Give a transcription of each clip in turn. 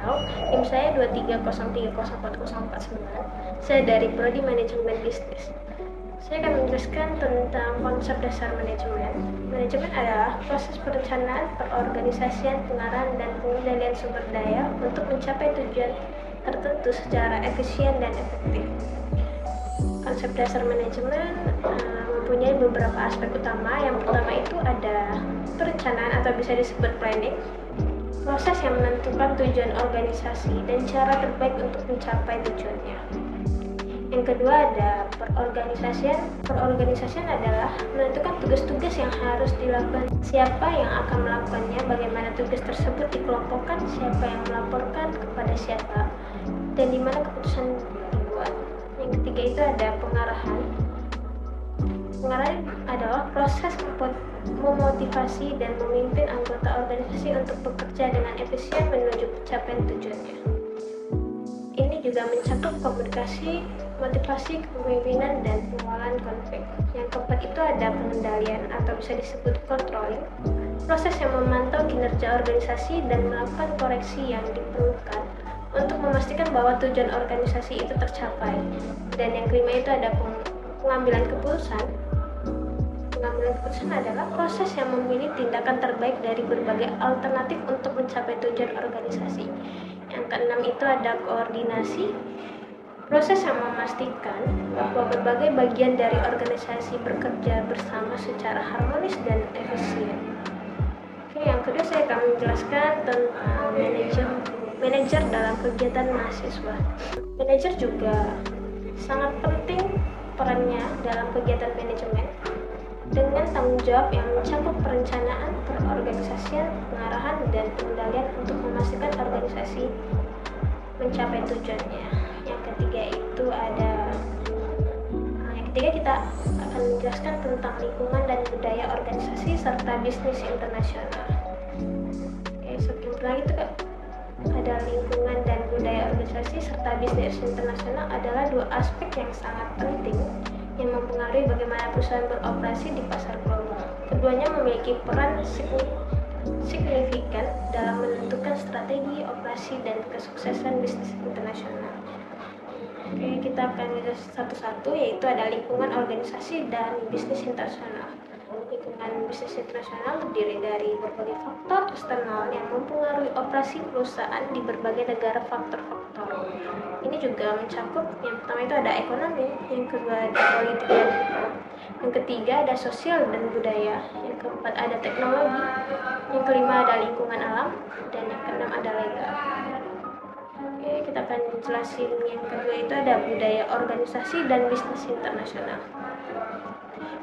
atau NIM saya 230304049. Saya dari Prodi Manajemen Bisnis. Saya akan menjelaskan tentang konsep dasar manajemen. Manajemen adalah proses perencanaan, perorganisasian, pengarahan, dan pengendalian sumber daya untuk mencapai tujuan tertentu secara efisien dan efektif. Konsep dasar manajemen mempunyai beberapa aspek utama. Yang pertama itu ada perencanaan atau bisa disebut planning, proses yang menentukan tujuan organisasi dan cara terbaik untuk mencapai tujuannya. Yang kedua ada perorganisasian. Perorganisasian adalah menentukan tugas-tugas yang harus dilakukan, siapa yang akan melakukannya, bagaimana tugas tersebut dikelompokkan, siapa yang melaporkan kepada siapa, dan di mana keputusan dibuat. Yang ketiga itu ada pengarahan. Pengarahan adalah proses memotivasi dan memimpin anggota organisasi untuk bekerja dengan efisien menuju pencapaian tujuannya. Ini juga mencakup komunikasi, motivasi, kepemimpinan, dan pengelolaan konflik. Yang keempat itu ada pengendalian atau bisa disebut controlling, proses yang memantau kinerja organisasi dan melakukan koreksi yang diperlukan untuk memastikan bahwa tujuan organisasi itu tercapai. Dan yang kelima itu ada pengambilan keputusan. Pengambilan keputusan adalah proses yang memilih tindakan terbaik dari berbagai alternatif untuk mencapai tujuan organisasi. Yang keenam itu ada koordinasi, proses yang memastikan bahwa berbagai bagian dari organisasi bekerja bersama secara harmonis dan efisien. Oke, yang kedua saya akan menjelaskan tentang manajer dalam kegiatan mahasiswa. Manajer juga sangat penting perannya dalam kegiatan manajemen dengan tanggung jawab yang mencakup perencanaan, perorganisasian, pengarahan, dan pengendalian untuk memastikan organisasi mencapai tujuannya. Yang ketiga kita akan menjelaskan tentang lingkungan dan budaya organisasi serta bisnis internasional. Sebelum lagi itu ada lingkungan dan budaya organisasi serta bisnis internasional adalah dua aspek yang sangat penting yang mempengaruhi bagaimana perusahaan beroperasi di pasar global. Keduanya memiliki peran signifikan dalam menentukan strategi operasi dan kesuksesan bisnis internasional. Oke, kita akan lihat satu-satu, yaitu ada lingkungan organisasi dan bisnis internasional. Lingkungan bisnis internasional terdiri dari berbagai faktor eksternal yang mempengaruhi operasi perusahaan di berbagai negara. Faktor-faktor ini juga mencakup, yang pertama itu ada ekonomi, yang kedua ada politik dan hukum, yang ketiga ada sosial dan budaya, yang keempat ada teknologi, yang kelima ada lingkungan alam, dan yang keenam ada legal. Oke, kita akan jelasin yang kedua itu ada budaya organisasi dan bisnis internasional.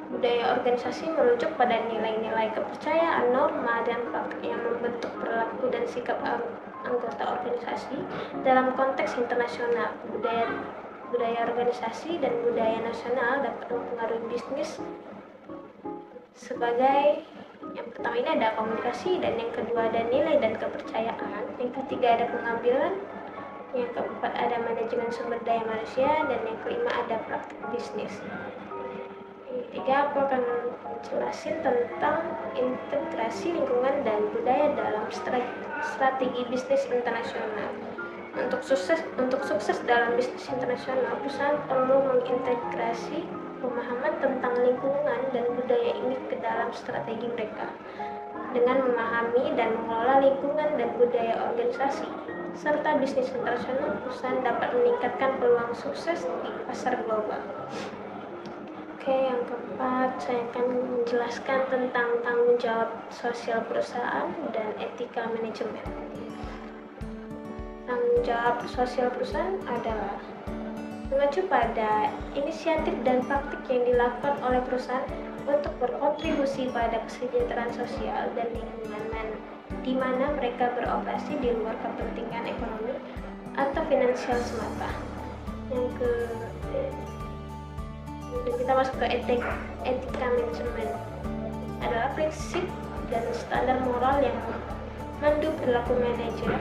Budaya organisasi merujuk pada nilai-nilai kepercayaan, norma, dan praktik yang membentuk perilaku dan sikap anggota organisasi dalam konteks internasional. Budaya organisasi dan budaya nasional dapat mempengaruhi bisnis sebagai yang pertama ini ada komunikasi, dan yang kedua ada nilai dan kepercayaan, yang ketiga ada pengambilan, yang keempat ada manajemen sumber daya manusia, dan yang kelima ada praktik bisnis. Yang ketiga aku akan menjelaskan tentang integrasi lingkungan dan budaya dalam strategi bisnis internasional. Untuk sukses dalam bisnis internasional, perusahaan perlu mengintegrasi pemahaman tentang lingkungan dan budaya ini ke dalam strategi mereka. Dengan memahami dan mengelola lingkungan dan budaya organisasi serta bisnis internasional, perusahaan dapat meningkatkan peluang sukses di pasar global. Oke, yang keempat saya akan menjelaskan tentang tanggung jawab sosial perusahaan dan etika manajemen. Tanggung jawab sosial perusahaan adalah mengacu pada inisiatif dan praktik yang dilakukan oleh perusahaan untuk berkontribusi pada kesejahteraan sosial dan lingkungan di mana mereka beroperasi di luar kepentingan ekonomi atau finansial semata. Kita masuk ke etika manajemen adalah prinsip dan standar moral yang memandu perilaku manajer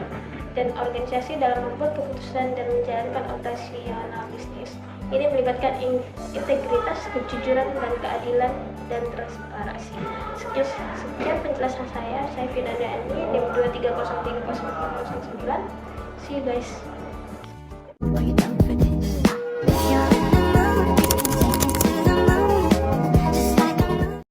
dan organisasi dalam membuat keputusan dan menjalankan operasional bisnis. Ini melibatkan integritas, kejujuran, dan keadilan dan transparansi. Sekian penjelasan saya Firda Dani, NIM 230304009. See you guys. Are you down for this?